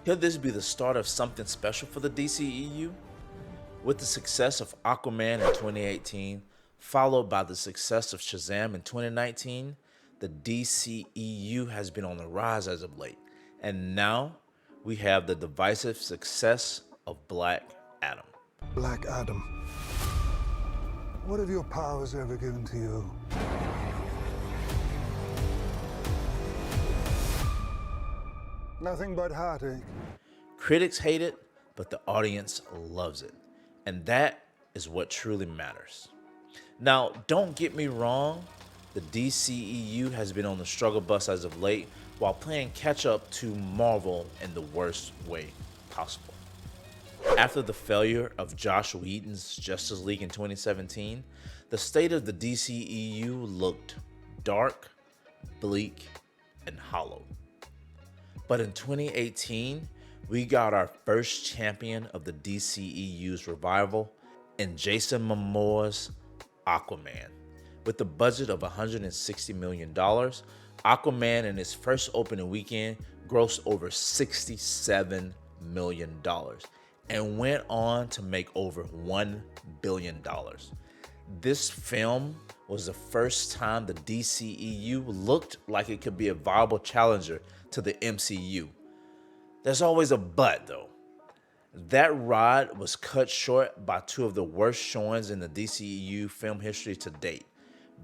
Could this be the start of something special for the DCEU? With the success of Aquaman in 2018, followed by the success of Shazam in 2019, the DCEU has been on the rise as of late. And now we have the divisive success of Black Adam. Black Adam. What have your powers ever given to you? Nothing but heartache. Critics hate it, but the audience loves it. And that is what truly matters. Now, don't get me wrong, the DCEU has been on the struggle bus as of late while playing catch up to Marvel in the worst way possible. After the failure of Joss Whedon's Justice League in 2017, the state of the DCEU looked dark, bleak, and hollow. But in 2018, we got our first champion of the DCEU's revival in Jason Momoa's Aquaman. With a budget of $160 million, Aquaman in its first opening weekend grossed over $67 million and went on to make over $1 billion. This film was the first time the DCEU looked like it could be a viable challenger to the MCU. There's always a but though. That ride was cut short by two of the worst showings in the DCEU film history to date.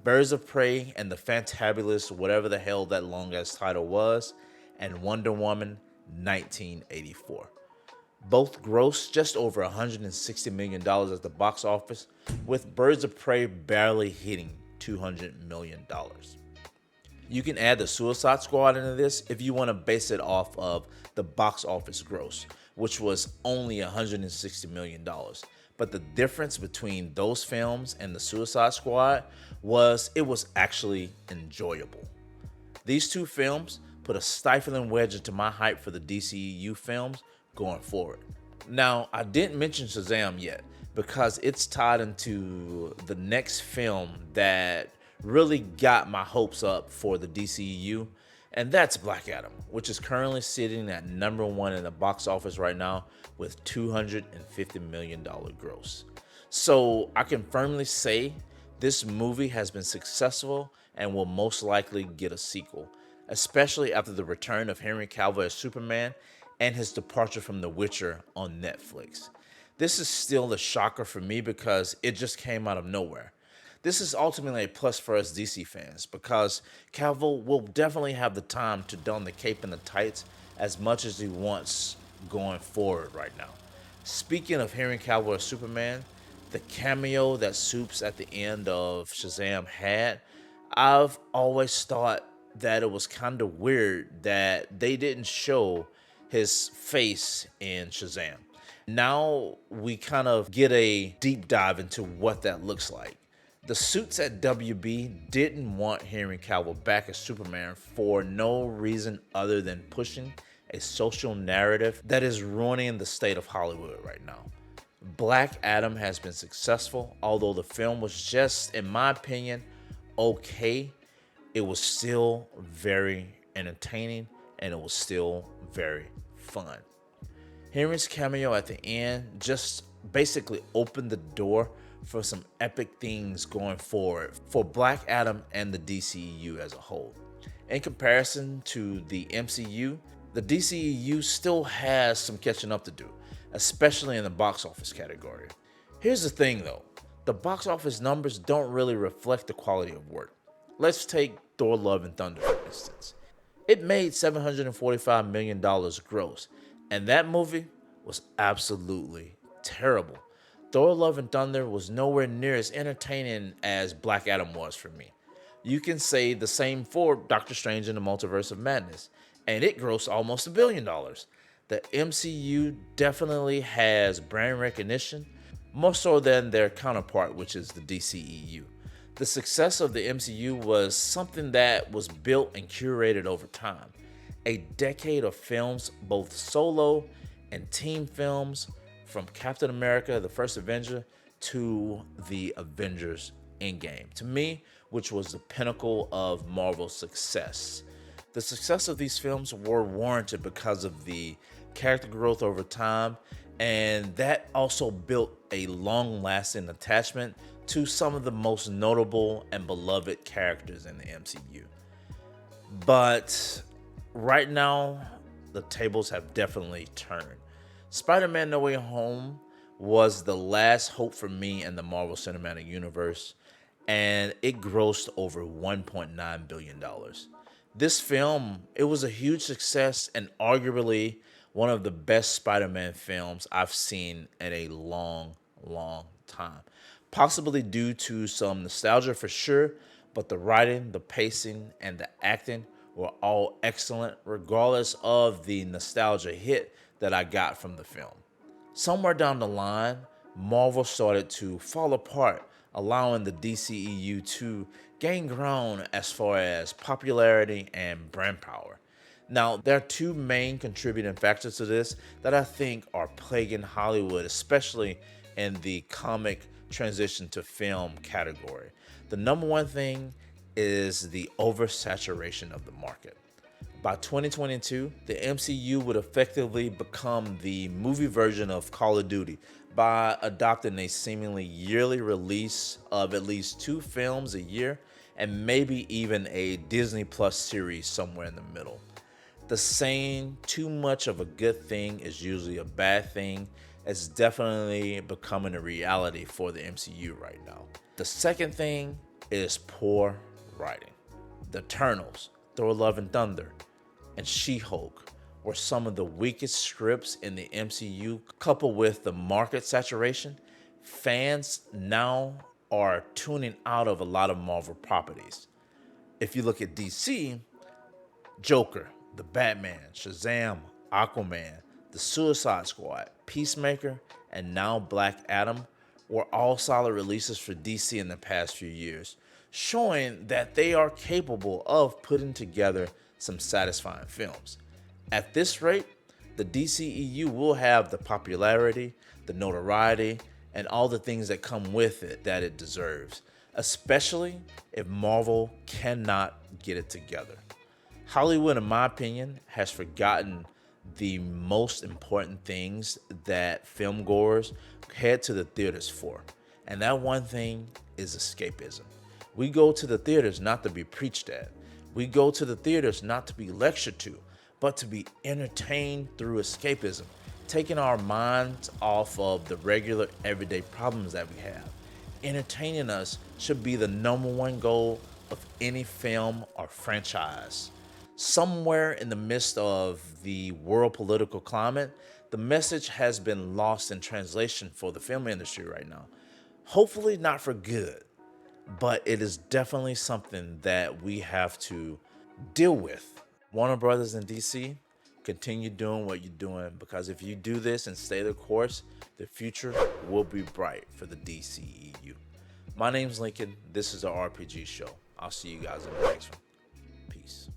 Birds of Prey and the Fantabulous, whatever the hell that long ass title was, and Wonder Woman 1984. Both grossed just over $160 million at the box office, with Birds of Prey barely hitting $200 million. You can add the Suicide Squad into this if you want to base it off of the box office gross, which was only $160 million. But the difference between those films and the Suicide Squad was it was actually enjoyable. These two films put a stifling wedge into my hype for the DCEU films going forward. Now, I didn't mention Shazam yet because it's tied into the next film that really got my hopes up for the DCEU, and that's Black Adam, which is currently sitting at number one in the box office right now with $250 million gross. So I can firmly say this movie has been successful and will most likely get a sequel, especially after the return of Henry Cavill as Superman and his departure from The Witcher on Netflix. This is still a shocker for me because it just came out of nowhere. This is ultimately a plus for us DC fans because Cavill will definitely have the time to don the cape and the tights as much as he wants going forward right now. Speaking of Henry Cavill as Superman, the cameo that Supes at the end of Shazam had, I've always thought that it was kind of weird that they didn't show his face in Shazam. Now we kind of get a deep dive into what that looks like. The suits at WB didn't want Henry Cavill back as Superman for no reason other than pushing a social narrative that is ruining the state of Hollywood right now. Black Adam has been successful, although the film was just, in my opinion, okay. It was still very entertaining and it was still very fun. Henry's cameo at the end just basically opened the door for some epic things going forward for Black Adam and the DCEU as a whole. In comparison to the MCU, the DCEU still has some catching up to do, especially in the box office category. Here's the thing though, the box office numbers don't really reflect the quality of work. Let's take Thor: Love and Thunder for instance. It made $745 million gross, and that movie was absolutely terrible. Thor: Love and Thunder was nowhere near as entertaining as Black Adam was for me. You can say the same for Doctor Strange in the Multiverse of Madness, and it grossed almost $1 billion. The MCU definitely has brand recognition, more so than their counterpart, which is the DCEU. The success of the MCU was something that was built and curated over time. A decade of films, both solo and team films, from Captain America, the First Avenger, to the Avengers Endgame. To me, which was the pinnacle of Marvel's success. The success of these films were warranted because of the character growth over time, and that also built a long-lasting attachment to some of the most notable and beloved characters in the MCU. But right now, the tables have definitely turned. Spider-Man No Way Home was the last hope for me in the Marvel Cinematic Universe, and it grossed over $1.9 billion. This film, it was a huge success and arguably one of the best Spider-Man films I've seen in a long, long time. Possibly due to some nostalgia for sure, but the writing, the pacing, and the acting were all excellent, regardless of the nostalgia hit that I got from the film. Somewhere down the line, Marvel started to fall apart, allowing the DCEU to gain ground as far as popularity and brand power. Now, there are two main contributing factors to this that I think are plaguing Hollywood, especially in the comic transition to film category. The number one thing is the oversaturation of the market. By 2022, the MCU would effectively become the movie version of Call of Duty by adopting a seemingly yearly release of at least 2 films a year and maybe even a Disney Plus series somewhere in the middle. The saying too much of a good thing is usually a bad thing is definitely becoming a reality for the MCU right now. The second thing is poor writing. The Eternals, Thor Love and Thunder, and She-Hulk were some of the weakest scripts in the MCU. Coupled with the market saturation, fans now are tuning out of a lot of Marvel properties. If you look at DC, Joker, the Batman, Shazam, Aquaman, the Suicide Squad, Peacemaker, and now Black Adam were all solid releases for DC in the past few years, showing that they are capable of putting together some satisfying films. At this rate, the DCEU will have the popularity, the notoriety, and all the things that come with it that it deserves, especially if Marvel cannot get it together. Hollywood, in my opinion, has forgotten the most important things that film goers head to the theaters for. And that one thing is escapism. We go to the theaters not to be preached at. We go to the theaters not to be lectured to, but to be entertained through escapism, taking our minds off of the regular everyday problems that we have. Entertaining us should be the number one goal of any film or franchise. Somewhere in the midst of the world political climate, the message has been lost in translation for the film industry right now. Hopefully not for good, but it is definitely something that we have to deal with. Warner Brothers and DC, continue doing what you're doing, because if you do this and stay the course, the future will be bright for the DCEU. My name's Lincoln. This is the RPG Show. I'll see you guys in the next one. Peace.